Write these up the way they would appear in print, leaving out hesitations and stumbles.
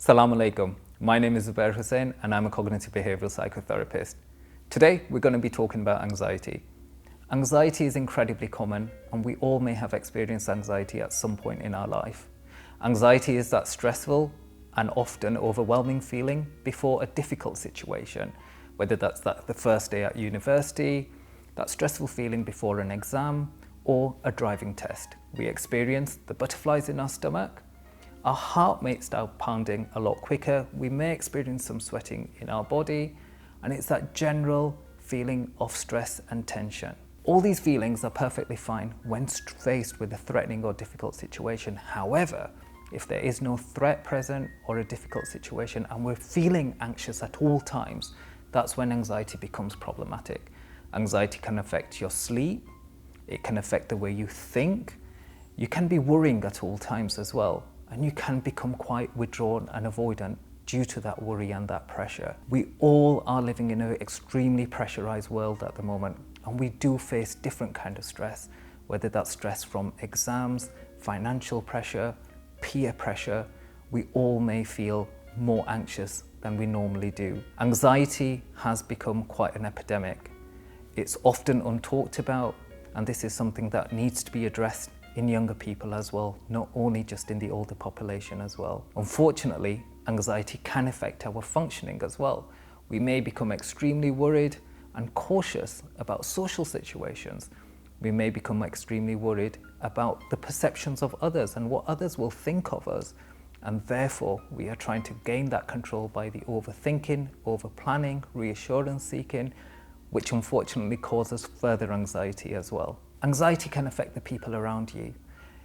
Assalamu alaikum. My name is Zubeir Husssain and I'm a cognitive behavioral psychotherapist. Today we're going to be talking about anxiety. Anxiety is incredibly common and we all may have experienced anxiety at some point in our life. Anxiety is that stressful and often overwhelming feeling before a difficult situation, whether that's the first day at university, that stressful feeling before an exam, or a driving test. We experience the butterflies in our stomach, our heart may start pounding a lot quicker, we may experience some sweating in our body, and it's that general feeling of stress and tension. All these feelings are perfectly fine when faced with a threatening or difficult situation. However, if there is no threat present or a difficult situation and we're feeling anxious at all times, that's when anxiety becomes problematic. Anxiety can affect your sleep, it can affect the way you think, you can be worrying at all times as well, and you can become quite withdrawn and avoidant due to that worry and that pressure. We all are living in an extremely pressurized world at the moment, and we do face different kinds of stress, whether that's stress from exams, financial pressure, peer pressure. We all may feel more anxious than we normally do. Anxiety has become quite an epidemic. It's often untalked about, and this is something that needs to be addressed in younger people as well, not only just in the older population as well. Unfortunately, anxiety can affect our functioning as well. We may become extremely worried and cautious about social situations. We may become extremely worried about the perceptions of others and what others will think of us. And therefore, we are trying to gain that control by the overthinking, over-planning, reassurance seeking, which unfortunately causes further anxiety as well. Anxiety can affect the people around you.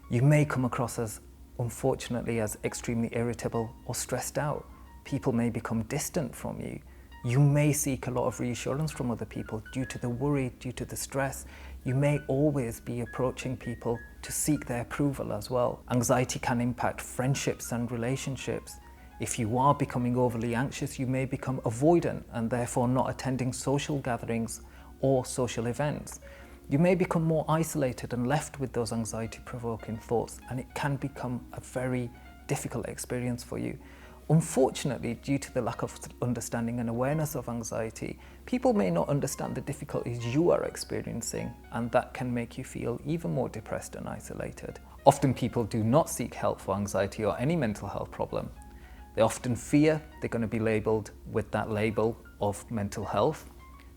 You may come across as, unfortunately, as extremely irritable or stressed out. People may become distant from you. You may seek a lot of reassurance from other people due to the worry, due to the stress. You may always be approaching people to seek their approval as well. Anxiety can impact friendships and relationships. If you are becoming overly anxious, you may become avoidant and therefore not attending social gatherings or social events. You may become more isolated and left with those anxiety-provoking thoughts, and it can become a very difficult experience for you. Unfortunately, due to the lack of understanding and awareness of anxiety, people may not understand the difficulties you are experiencing, and that can make you feel even more depressed and isolated. Often people do not seek help for anxiety or any mental health problem. They often fear they're going to be labelled with that label of mental health.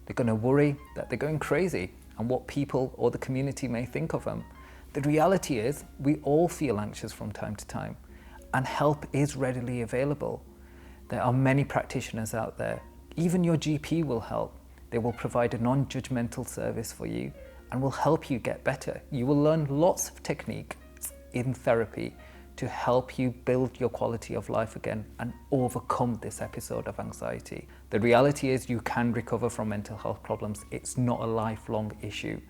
They're going to worry that they're going crazy and what people or the community may think of them. The reality is we all feel anxious from time to time, and help is readily available. There are many practitioners out there. Even your GP will help. They will provide a non-judgmental service for you and will help you get better. You will learn lots of techniques in therapy to help you build your quality of life again and overcome this episode of anxiety. The reality is you can recover from mental health problems. It's not a lifelong issue.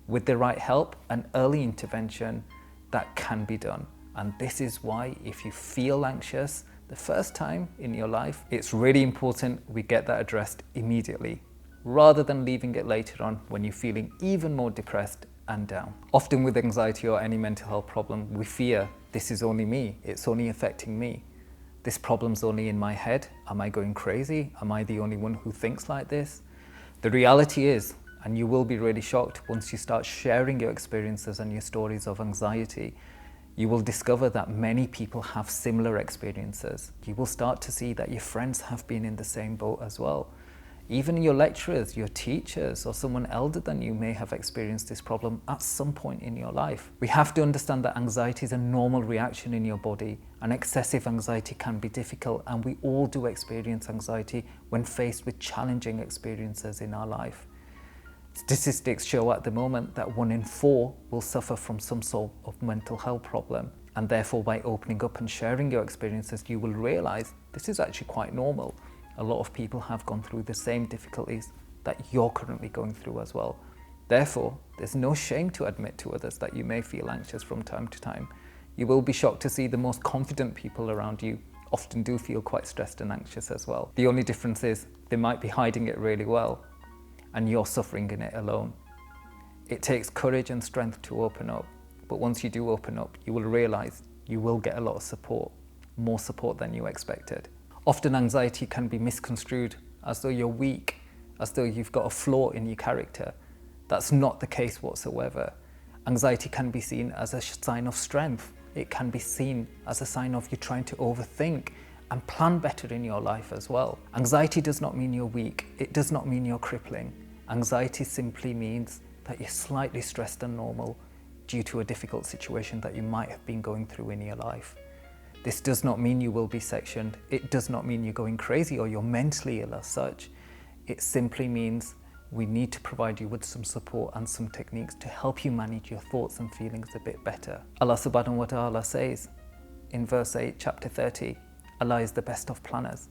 With the right help and early intervention, that can be done. And this is why if you feel anxious the first time in your life, it's really important we get that addressed immediately, rather than leaving it later on when you're feeling even more depressed and down. Often with anxiety or any mental health problem, we fear this is only me, it's only affecting me. This problem's only in my head. Am I going crazy? Am I the only one who thinks like this? The reality is, and you will be really shocked once you start sharing your experiences and your stories of anxiety, you will discover that many people have similar experiences. You will start to see that your friends have been in the same boat as well. Even your lecturers, your teachers, or someone elder than you may have experienced this problem at some point in your life. We have to understand that anxiety is a normal reaction in your body, and excessive anxiety can be difficult, and we all do experience anxiety when faced with challenging experiences in our life. Statistics show at the moment that 1 in 4 will suffer from some sort of mental health problem, and therefore by opening up and sharing your experiences, you will realize this is actually quite normal. A lot of people have gone through the same difficulties that you're currently going through as well. Therefore, there's no shame to admit to others that you may feel anxious from time to time. You will be shocked to see the most confident people around you often do feel quite stressed and anxious as well. The only difference is they might be hiding it really well, and you're suffering in it alone. It takes courage and strength to open up, but once you do open up, you will realize you will get a lot of support. more support than you expected. Often anxiety can be misconstrued as though you're weak, as though you've got a flaw in your character. That's not the case whatsoever. Anxiety can be seen as a sign of strength. It can be seen as a sign of you trying to overthink and plan better in your life as well. Anxiety does not mean you're weak. It does not mean you're crippling. Anxiety simply means that you're slightly stressed than normal due to a difficult situation that you might have been going through in your life. This does not mean you will be sectioned. It does not mean you're going crazy or you're mentally ill as such. It simply means we need to provide you with some support and some techniques to help you manage your thoughts and feelings a bit better. Allah subhanahu wa ta'ala says in verse 8, chapter 30, Allah is the best of planners,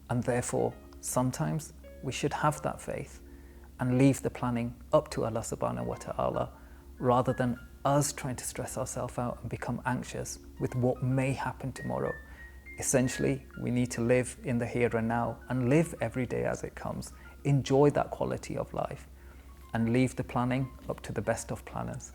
and therefore sometimes we should have that faith and leave the planning up to Allah subhanahu wa ta'ala rather than us trying to stress ourselves out and become anxious with what may happen tomorrow. Essentially, we need to live in the here and now and live every day as it comes. Enjoy that quality of life and leave the planning up to the best of planners.